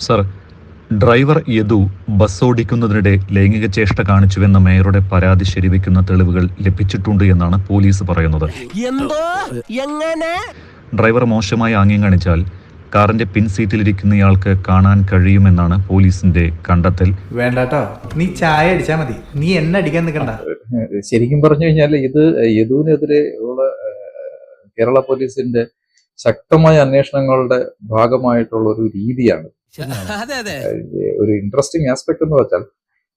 Sir, driver Yadu bus ഓടിക്കുന്നതിനിടെ ലൈംഗിക ചേഷ്ട കാണിച്ചുവെന്ന മേയറുടെ പരാതി ശരിവെക്കുന്ന തെളിവുകൾ ലഭിച്ചിട്ടുണ്ട് എന്നാണ് പോലീസ് പറയുന്നത്. ഡ്രൈവർ മോശമായി ആംഗ്യം കാണിച്ചാൽ കാറിന്റെ പിൻസീറ്റിലിരിക്കുന്നയാൾക്ക് കാണാൻ കഴിയുമെന്നാണ് പോലീസിന്റെ കണ്ടെത്തൽ. വേണ്ടാട്ടോ, നീ ചായ അടിച്ചാ മതി, നീ എന്നെ അടിക്കാൻ നിൽക്കണ്ട. ശരിക്കും പറഞ്ഞു കഴിഞ്ഞാൽ ഇത് യദുവിനെതിരെ ഉള്ള കേരള പോലീസിന്റെ ശക്തമായ അന്വേഷണങ്ങളുടെ ഭാഗമായിട്ടുള്ള ഒരു രീതിയാണ്. ഒരു ഇൻട്രസ്റ്റിംഗ് ആസ്പെക്ട് എന്ന് വെച്ചാൽ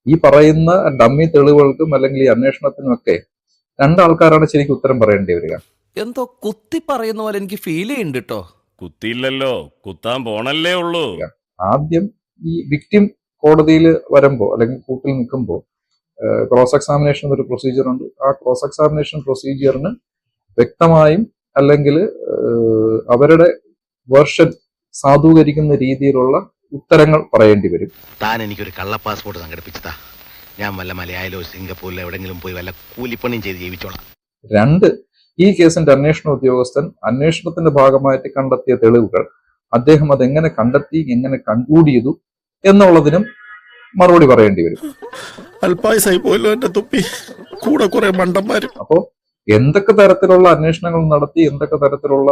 ഈ പറയുന്ന ഡമ്മി തെളിവുകൾക്കും അല്ലെങ്കിൽ ഈ അന്വേഷണത്തിനും ഒക്കെ രണ്ടാൾക്കാരാണ് ശരിക്കും ഉത്തരം പറയേണ്ടി വരിക. എന്തോ കുത്തി പറയുന്ന പോലെ എനിക്ക് ഫീൽ ചെയ്യുന്നുണ്ട് കേട്ടോ. കുത്തിയില്ലല്ലോ, കുത്താൻ പോണല്ലേ ഉള്ളൂ. ആദ്യം ഈ വിക്ടിം കോടതിയിൽ വരുമ്പോ അല്ലെങ്കിൽ കൂട്ടിൽ നിൽക്കുമ്പോൾ ക്രോസ് എക്സാമിനേഷൻ ഒരു പ്രൊസീജിയർ ഉണ്ട്. ആ ക്രോസ് എക്സാമിനേഷൻ പ്രൊസീജിയറിന് വ്യക്തമായും അല്ലെങ്കിൽ അവരുടെ വേർഷൻ സാധൂകരിക്കുന്ന രീതിയിലുള്ള ഉത്തരങ്ങൾ പറയേണ്ടി വരും. താൻ എനിക്കൊരു കള്ള പാസ്പോർട്ട് സംഘടിപ്പിച്ചതാ, ഞാൻ വല്ല മലയാളിലോ സിംഗപ്പൂരിലോ എവിടെങ്കിലും പോയി വല്ല കൂലിപ്പണിയും ചെയ്ത് ജീവിച്ചോളാം. രണ്ട്, ഈ കേസിന്റെ അന്വേഷണ ഉദ്യോഗസ്ഥൻ അന്വേഷണത്തിന്റെ ഭാഗമായിട്ട് കണ്ടെത്തിയ തെളിവുകൾ അദ്ദേഹം അതെങ്ങനെ കണ്ടെത്തി, എങ്ങനെ കൺക്ലൂഡ് ചെയ്തു എന്നുള്ളതിനും മറുപടി പറയേണ്ടി വരും. അല്പായുസായി പോയല്ലോ എന്റെ തൊപ്പി, കൂടെ കുറെ മണ്ടന്മാരും. അപ്പോ എന്തൊക്കെ തരത്തിലുള്ള അന്വേഷണങ്ങൾ നടത്തി എന്തൊക്കെ തരത്തിലുള്ള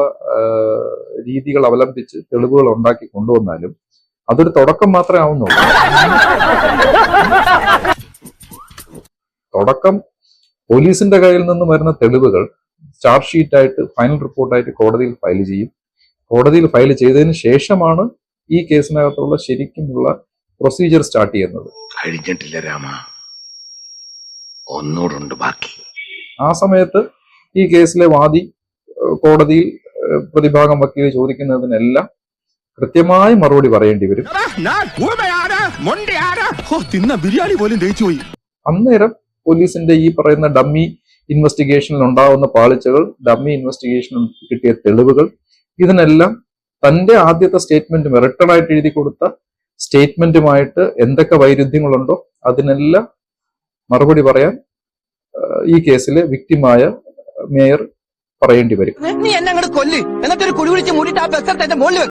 രീതികൾ അവലംബിച്ച് തെളിവുകൾ ഉണ്ടാക്കി കൊണ്ടുവന്നാലും അതൊരു തുടക്കം മാത്രമേ ആവുന്നുള്ളൂ. തുടക്കം പോലീസിന്റെ കയ്യിൽ നിന്ന് വരുന്ന തെളിവുകൾ ചാർജ് ഷീറ്റായിട്ട് ഫൈനൽ റിപ്പോർട്ടായിട്ട് കോടതിയിൽ ഫയൽ ചെയ്യും. കോടതിയിൽ ഫയൽ ചെയ്തതിന് ശേഷമാണ് ഈ കേസിനകത്തുള്ള ശരിക്കുമുള്ള പ്രൊസീജിയർ സ്റ്റാർട്ട് ചെയ്യുന്നത്. കഴിഞ്ഞിട്ടില്ല രാമ, ഒന്നുകൂടുണ്ട് ബാക്കി. ആ സമയത്ത് ഈ കേസിലെ വാദി കോടതിയിൽ പ്രതിഭാഗം വക്കീൽ ചോദിക്കുന്നതിനെല്ലാം കൃത്യമായി മറുപടി പറയേണ്ടി വരും. അന്നേരം പോലീസിന്റെ ഈ പറയുന്ന ഡമ്മി ഇൻവെസ്റ്റിഗേഷനിൽ ഉണ്ടാവുന്ന പാളിച്ചകൾ, ഡമ്മി ഇൻവെസ്റ്റിഗേഷനിൽ കിട്ടിയ തെളിവുകൾ, ഇതിനെല്ലാം തന്റെ ആദ്യത്തെ സ്റ്റേറ്റ്മെന്റ് റിട്ടേൺ ആയിട്ട് എഴുതി കൊടുത്ത സ്റ്റേറ്റ്മെന്റുമായിട്ട് എന്തൊക്കെ വൈരുദ്ധ്യങ്ങളുണ്ടോ അതിനെല്ലാം മറുപടി പറയാൻ ഈ കേസിലെ വിക്ടിമായ മേയർ പറയേണ്ടി വരും. നീ എന്നെ അങ്ങോട്ട് കൊല്ല്, എന്നിട്ടൊരു കുഴി വിളിച്ച് മൂടിയിട്ട് ആ ബസ് എന്റെ മുകളിൽ